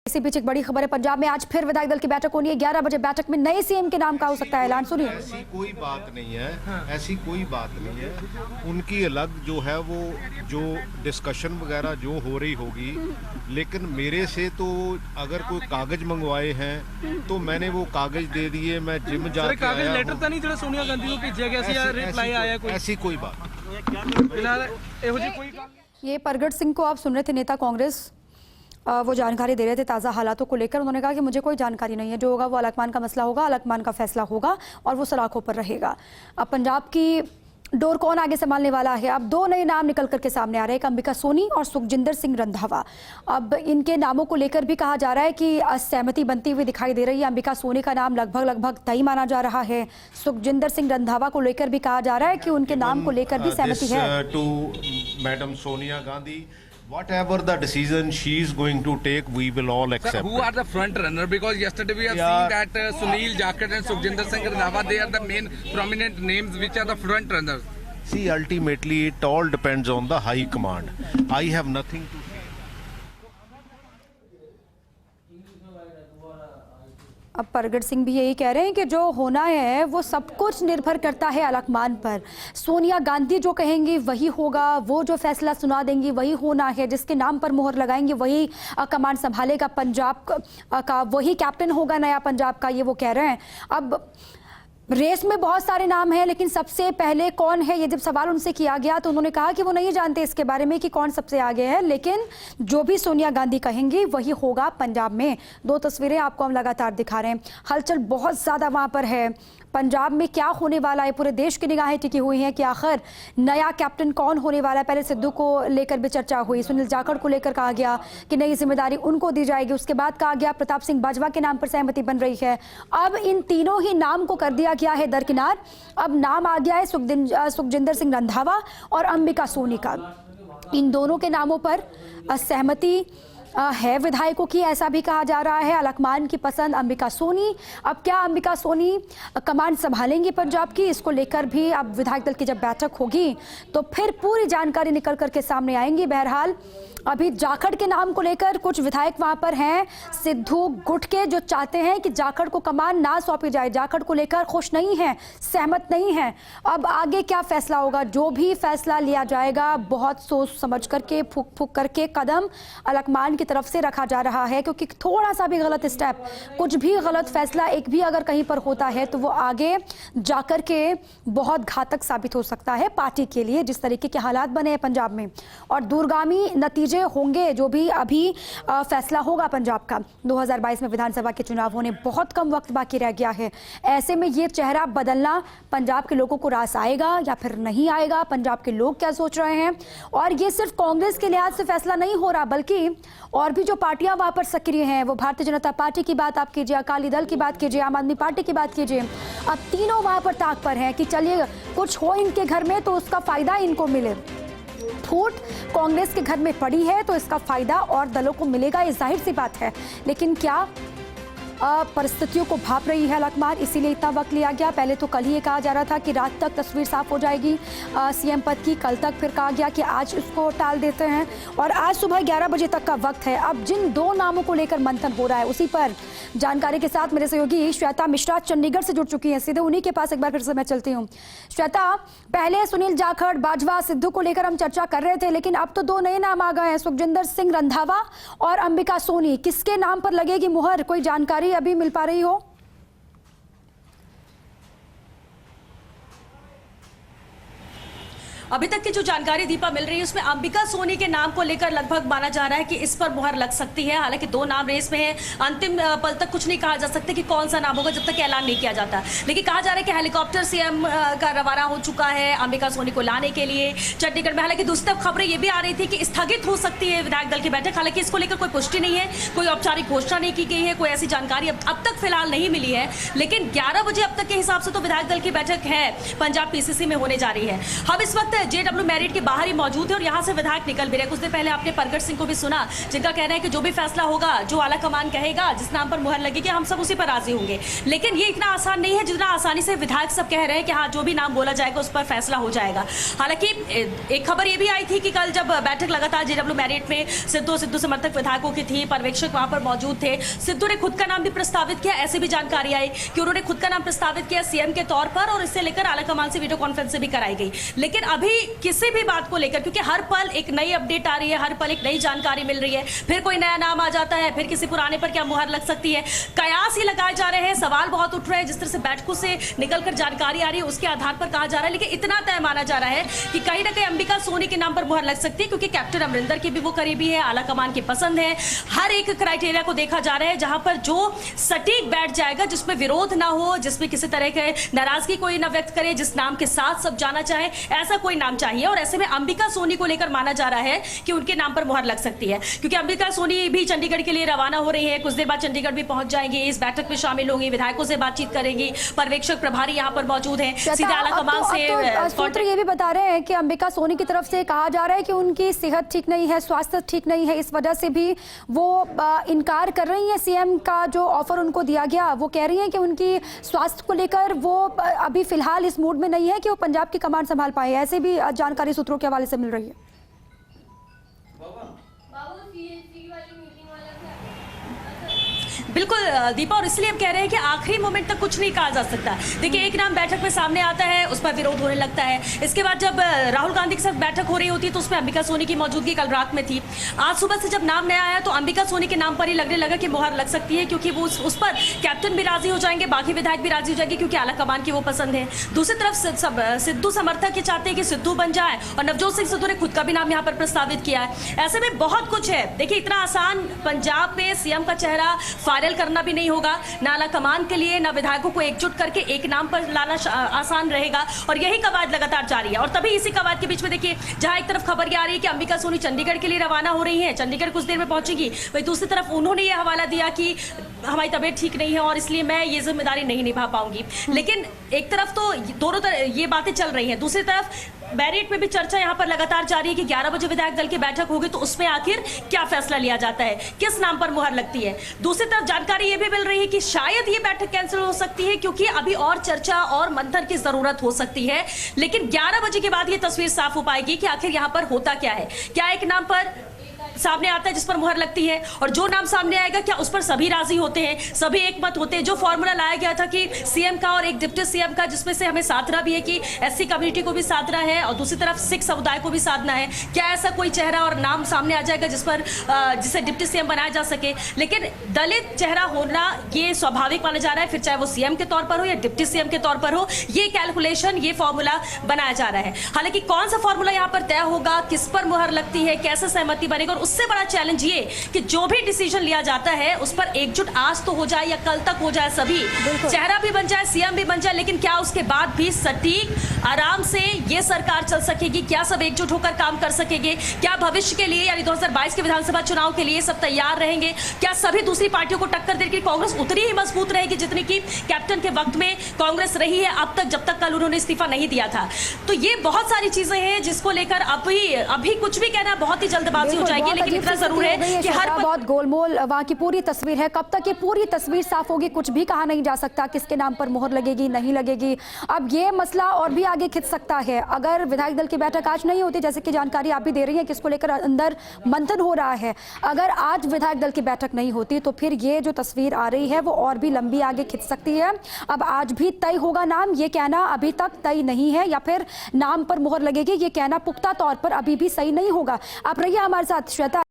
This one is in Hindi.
इसी बीच एक बड़ी खबर है, पंजाब में आज फिर विधायक दल की बैठक होनी है। 11 बजे बैठक में नए सीएम के नाम का हो सकता है ऐलान। सुनिए। ऐसी कोई बात नहीं है, ऐसी कोई बात नहीं है। उनकी अलग जो है वो जो डिस्कशन वगैरह जो हो रही होगी, लेकिन मेरे से तो अगर कोई कागज मंगवाए हैं तो मैंने वो कागज दे दिए। मैं जिम जाके आया लेटर तो नहीं जो सोनिया गांधी को भेजा गया सी रिप्लाई आया कोई? ऐसी कोई बात फिलहाल एहो जी कोई ये परगट सिंह को आप सुन रहे थे, नेता कांग्रेस, वो जानकारी दे रहे थे ताज़ा हालातों को लेकर। उन्होंने कहा कि मुझे कोई जानकारी नहीं है, जो होगा वो अलकमान का मसला होगा, अलकमान का फैसला होगा और वो सलाखों पर रहेगा। अब पंजाब की डोर कौन आगे संभालने वाला है? अब दो नए नाम निकल करके सामने आ रहे हैं, अंबिका सोनी और सुखजिंदर सिंह रंधावा। अब इनके नामों को लेकर भी कहा जा रहा है कि असहमति बनती हुई दिखाई दे रही है। अंबिका सोनी का नाम लगभग तय माना जा रहा है। सुखजिंदर सिंह रंधावा को लेकर भी कहा जा रहा है कि उनके नाम को लेकर भी सहमति है। To madam Sonia Gandhi, whatever the decision she is going to take, we will all accept. Sir, who are the front runner? Because yesterday we have seen that Sunil Jakhar and Sukhjinder Singh Randhawa, they are the main prominent names which are the front runners. See, ultimately it all depends on the high command. I have nothing to say. अब परगट सिंह भी यही कह रहे हैं कि जो होना है वो सब कुछ निर्भर करता है अलकमान पर। सोनिया गांधी जो कहेंगी वही होगा, वो जो फैसला सुना देंगी वही होना है, जिसके नाम पर मोहर लगाएंगे वही कमान संभालेगा पंजाब का, वही कैप्टन होगा नया पंजाब का, ये वो कह रहे हैं। अब रेस में बहुत सारे नाम हैं, लेकिन सबसे पहले कौन है, ये जब सवाल उनसे किया गया तो उन्होंने कहा कि वो नहीं जानते इसके बारे में कि कौन सबसे आगे है, लेकिन जो भी सोनिया गांधी कहेंगी वही होगा पंजाब में। दो तस्वीरें आपको हम लगातार दिखा रहे हैं। हलचल बहुत ज़्यादा वहाँ पर है। पंजाब में क्या होने वाला है, पूरे देश की निगाहें टिकी हुई हैं कि आखिर नया कैप्टन कौन होने वाला है। पहले सिद्धू को लेकर भी चर्चा हुई, सुनील जाखड़ को लेकर कहा गया कि नई जिम्मेदारी उनको दी जाएगी। उसके बाद कहा गया प्रताप सिंह बाजवा के नाम पर सहमति बन रही है। अब इन तीनों ही नाम को कर दिया गया है दरकिनार। अब नाम आ गया है सुखजिंदर सिंह रंधावा और अंबिका सोनी का। इन दोनों के नामों पर सहमति है विधायकों की, ऐसा भी कहा जा रहा है। अलकमान की पसंद अंबिका सोनी। अब क्या अंबिका सोनी कमान संभालेंगी पंजाब की, इसको लेकर भी अब विधायक दल की जब बैठक होगी तो फिर पूरी जानकारी निकल करके सामने आएंगी। बहरहाल अभी जाखड़ के नाम को लेकर कुछ विधायक वहां पर हैं, सिद्धू गुट के, जो चाहते हैं कि जाखड़ को कमान ना सौंपी जाए, जाखड़ को लेकर खुश नहीं है, सहमत नहीं है। अब आगे क्या फैसला होगा, जो भी फैसला लिया जाएगा बहुत सोच समझ करके, फूक फूक करके कदम अलकमान की तरफ से रखा जा रहा है, क्योंकि थोड़ा सा भी गलत स्टेप, कुछ भी गलत फैसला एक भी अगर कहीं पर होता है तो वो आगे जाकर के बहुत घातक साबित हो सकता है पार्टी के लिए, जिस तरीके के हालात बने हैं पंजाब में। और दूरगामी नतीजे होंगे जो भी अभी फैसला होगा पंजाब का। 2022 में विधानसभा के चुनाव होने बहुत कम वक्त बाकी रह गया है। ऐसे में ये चेहरा बदलना पंजाब के लोगों को रास आएगा या फिर नहीं आएगा, पंजाब के लोग क्या सोच रहे हैं। और ये सिर्फ कांग्रेस के लिहाज से फैसला नहीं हो रहा, बल्कि और भी जो पार्टियां वहां पर सक्रिय हैं, वो भारतीय जनता पार्टी की बात आप कीजिए, अकाली दल की बात कीजिए, आम आदमी पार्टी की बात कीजिए, अब तीनों वहां पर ताक पर हैं कि चलिए कुछ हो इनके घर में तो उसका फायदा इनको मिले। फूट कांग्रेस के घर में पड़ी है तो इसका फायदा और दलों को मिलेगा, ये जाहिर सी बात है। लेकिन क्या परिस्थितियों को भाप रही है अलकमान, इसीलिए इतना वक्त लिया गया। पहले तो कल ही ये कहा जा रहा था कि रात तक तस्वीर साफ हो जाएगी सीएम पद की, कल तक फिर कहा गया कि आज उसको टाल देते हैं और आज सुबह 11 बजे तक का वक्त है। अब जिन दो नामों को लेकर मंथन हो रहा है, उसी पर जानकारी के साथ मेरे सहयोगी श्वेता मिश्रा चंडीगढ़ से जुड़ चुकी हैं। सीधे उन्हीं के पास एक बार फिर से मैं चलती हूँ। श्वेता, पहले सुनील जाखड़, बाजवा, सिद्धू को लेकर हम चर्चा कर रहे थे, लेकिन अब तो दो नए नाम आ गए हैं, सुखजिंदर सिंह रंधावा और अंबिका सोनी। किसके नाम पर लगेगी मुहर, कोई जानकारी अभी मिल पा रही हो? अभी तक की जो जानकारी दीपा मिल रही है उसमें अंबिका सोनी के नाम को लेकर लगभग माना जा रहा है कि इस पर मुहर लग सकती है। हालांकि दो नाम रेस में है, अंतिम पल तक कुछ नहीं कहा जा सकता कि कौन सा नाम होगा जब तक ऐलान नहीं किया जाता। लेकिन कहा जा रहा है कि हेलीकॉप्टर सीएम का रवाना हो चुका है अंबिका सोनी को लाने के लिए चंडीगढ़ में। हालांकि दूसरी तरफ खबरें ये भी आ रही थी कि स्थगित हो सकती है विधायक दल की बैठक। हालांकि इसको लेकर कोई पुष्टि नहीं है, कोई औपचारिक घोषणा नहीं की गई है, कोई ऐसी जानकारी अब तक फिलहाल नहीं मिली है। लेकिन 11 बजे अब तक के हिसाब से तो विधायक दल की बैठक है पंजाब पीसीसी में होने जा रही है। हम इस वक्त जेडब्ल्यू मैरिट के बाहर ही मौजूद है और यहाँ से विधायक निकल भी रहे। कुछ देर पहले आपने परगट सिंह को भी सुना, जिनका कहना है कि जो भी फैसला होगा, जो आला कमान कहेगा, जिस नाम पर मुहर लगेगी, हम सब उसी पर राजी होंगे। लेकिन ये इतना आसान नहीं है जितना आसानी से विधायक सब कह रहे हैं कि हाँ जो भी नाम बोला जाएगा उस पर फैसला हो जाएगा। हालांकि एक खबर ये भी आई थी कि कल जब बैठक लगातार जेडब्ल्यू मैरिट में सिद्धू समर्थक विधायकों की थी, पर्यवेक्षक वहां पर मौजूद थे, सिद्धू ने खुद का नाम भी प्रस्तावित किया। ऐसी भी जानकारी आई कि उन्होंने खुद का नाम प्रस्तावित किया सीएम के तौर पर और इससे लेकर आला कमान से वीडियो कॉन्फ्रेंस भी कराई गई। लेकिन अभी किसी भी बात को लेकर, क्योंकि हर पल एक नई अपडेट आ रही है, हर पल एक नई जानकारी मिल रही है, फिर कोई नया नाम आ जाता है, फिर किसी पुराने पर क्या मुहर लग सकती है, कयास ही लगाए जा रहे हैं, सवाल बहुत उठ रहे हैं। जिस तरह से बैठकों से निकलकर जानकारी आ रही है उसके आधार पर कहा जा रहा है, लेकिन इतना तय माना जा रहा है कि कहीं ना कहीं अंबिका सोनी के नाम पर मुहर लग सकती है, क्योंकि कैप्टन अमरिंदर के भी वो करीबी है, आला कमान की पसंद है। हर एक क्राइटेरिया को देखा जा रहा है जहां पर जो सटीक बैठ जाएगा, जिसमें विरोध ना हो, जिसमें किसी तरह के नाराजगी कोई ना व्यक्त करे, जिस नाम के साथ सब जाना चाहे, ऐसा कोई नाम चाहिए। और ऐसे में अंबिका सोनी को लेकर माना जा रहा है कि उनके नाम पर मुहर लग सकती है, क्योंकि अंबिका सोनी भी चंडीगढ़ के लिए रवाना हो रही है। कुछ देर बाद चंडीगढ़ भी पहुंच जाएंगे, इस बैठक में शामिल होंगी, विधायकों से बातचीत करेंगी, पर्यवेक्षक प्रभारी यहां पर मौजूद हैं, सीधे आला कमान से। सूत्र ये भी बता रहे हैं कि अंबिका सोनी की तरफ से कहा जा रहा है कि उनकी सेहत ठीक नहीं है, स्वास्थ्य ठीक नहीं है, इस वजह से भी वो इनकार कर रही हैं सीएम का जो ऑफर उनको दिया गया। वो कह रही हैं कि उनकी स्वास्थ्य को लेकर वो अभी फिलहाल इस मूड में नहीं है कि वो पंजाब की कमान संभाल पाए। ऐसे भी जानकारी सूत्रों के हवाले से मिल रही है। बिल्कुल दीपा, और इसलिए हम कह रहे हैं कि आखिरी मोमेंट तक कुछ नहीं कहा जा सकता। देखिए, एक नाम बैठक में सामने आता है, उस पर विरोध होने लगता है। इसके बाद जब राहुल गांधी के साथ बैठक हो रही होती है तो उसमें अंबिका सोनी की मौजूदगी कल रात में थी। आज सुबह से जब नाम नया आया तो अंबिका सोनी के नाम पर ही लगने लगा कि मुहर लग सकती है, क्योंकि वो उस पर कैप्टन भी राजी हो जाएंगे, बाकी विधायक भी राजी हो जाएंगे, क्योंकि आला कमान की वो पसंद है। दूसरी तरफ सिद्धू समर्थक ये चाहते हैं कि सिद्धू बन जाए और नवजोत सिंह सिद्धू ने खुद का भी नाम यहाँ पर प्रस्तावित किया है। ऐसे में बहुत कुछ है। देखिए, इतना आसान पंजाब में सीएम का चेहरा फाइनल करना भी नहीं होगा, ना आला कमान के लिए, ना विधायकों को एकजुट करके एक नाम पर लाना आसान रहेगा। और यही कवायद लगातार जारी है। और तभी इसी कवायद के बीच में देखिए, जहां एक तरफ खबर ये आ रही है कि अंबिका सोनी चंडीगढ़ के लिए रवाना हो रही है, चंडीगढ़ कुछ देर में पहुंचेगी, वही दूसरी तरफ उन्होंने ये हवाला दिया कि हमारी तबीयत ठीक नहीं है और इसलिए मैं ये जिम्मेदारी नहीं निभा पाऊंगी। लेकिन एक तरफ तो दोनों तरफ ये बातें चल रही हैं, दूसरी तरफ मैरिट में भी चर्चा यहाँ पर लगातार जारी है कि 11 बजे विधायक दल की बैठक होगी तो उसमें आखिर क्या फैसला लिया जाता है, किस नाम पर मुहर लगती है। दूसरी तरफ जानकारी ये भी मिल रही है कि शायद ये बैठक कैंसिल हो सकती है, क्योंकि अभी और चर्चा और मंथन की जरूरत हो सकती है। लेकिन 11 बजे के बाद ये तस्वीर साफ हो पाएगी कि आखिर यहाँ पर होता क्या है, क्या एक नाम पर सामने आता है जिस पर मुहर लगती है, और जो नाम सामने आएगा क्या उस पर सभी राजी होते हैं, सभी एकमत होते हैं। जो फॉर्मूला लाया गया था कि सीएम का और एक डिप्टी सीएम का, जिसमें से हमें साधना भी है कि एससी कम्युनिटी को भी साधना है और दूसरी तरफ सिख समुदाय को भी साधना है, क्या ऐसा कोई चेहरा और नाम सामने आ जाएगा जिस पर जिसे डिप्टी सीएम बनाया जा सके। लेकिन दलित चेहरा होना ये स्वाभाविक माना जा रहा है, फिर चाहे वो सीएम के तौर पर हो या डिप्टी सीएम के तौर पर हो, ये कैलकुलेशन, ये फॉर्मूला बनाया जा रहा है। हालांकि कौन सा फॉर्मूला यहाँ पर तय होगा, किस पर मुहर लगती है, कैसे सहमति बनेगा, और उससे बड़ा चैलेंज ये कि जो भी डिसीजन लिया जाता है उस पर एकजुट आज तो हो जाए या कल तक हो जाए, सभी चेहरा भी बन जाए, सीएम भी बन जाए, लेकिन क्या उसके बाद भी सटीक आराम से ये सरकार चल सकेगी, क्या सब एकजुट होकर काम कर सकेंगे, क्या भविष्य के लिए यानी 2022 के विधानसभा चुनाव के लिए सब तैयार रहेंगे, क्या सभी दूसरी पार्टियों को टक्कर देगी, कांग्रेस उतनी ही मजबूत रहेगी जितनी की कैप्टन के वक्त में कांग्रेस रही है अब तक, जब तक कल उन्होंने इस्तीफा नहीं दिया था। तो ये बहुत सारी चीजें हैं जिसको लेकर अभी कुछ भी कहना बहुत ही जल्दबाजी हो जाएगी। लेकिन इतना जरूर है कि हर बहुत गोलमोल वहाँ की पूरी तस्वीर है। कब तक ये पूरी तस्वीर साफ होगी कुछ भी कहा नहीं जा सकता, किसके नाम पर मुहर लगेगी नहीं लगेगी। अब ये मसला और भी आगे खिंच सकता है अगर विधायक दल की बैठक आज नहीं होती, जैसे कि जानकारी आप भी दे रही हैं कि इसको लेकर अंदर मंथन हो रहा है। अगर आज विधायक दल की बैठक नहीं होती तो फिर ये जो तस्वीर आ रही है वो और भी लंबी आगे खिंच सकती है। अब आज भी तय होगा नाम, ये कहना अभी तक तय नहीं है, या फिर नाम पर मुहर लगेगी ये कहना पुख्ता तौर पर अभी भी सही नहीं होगा। आप रहिए हमारे साथ श्वेता।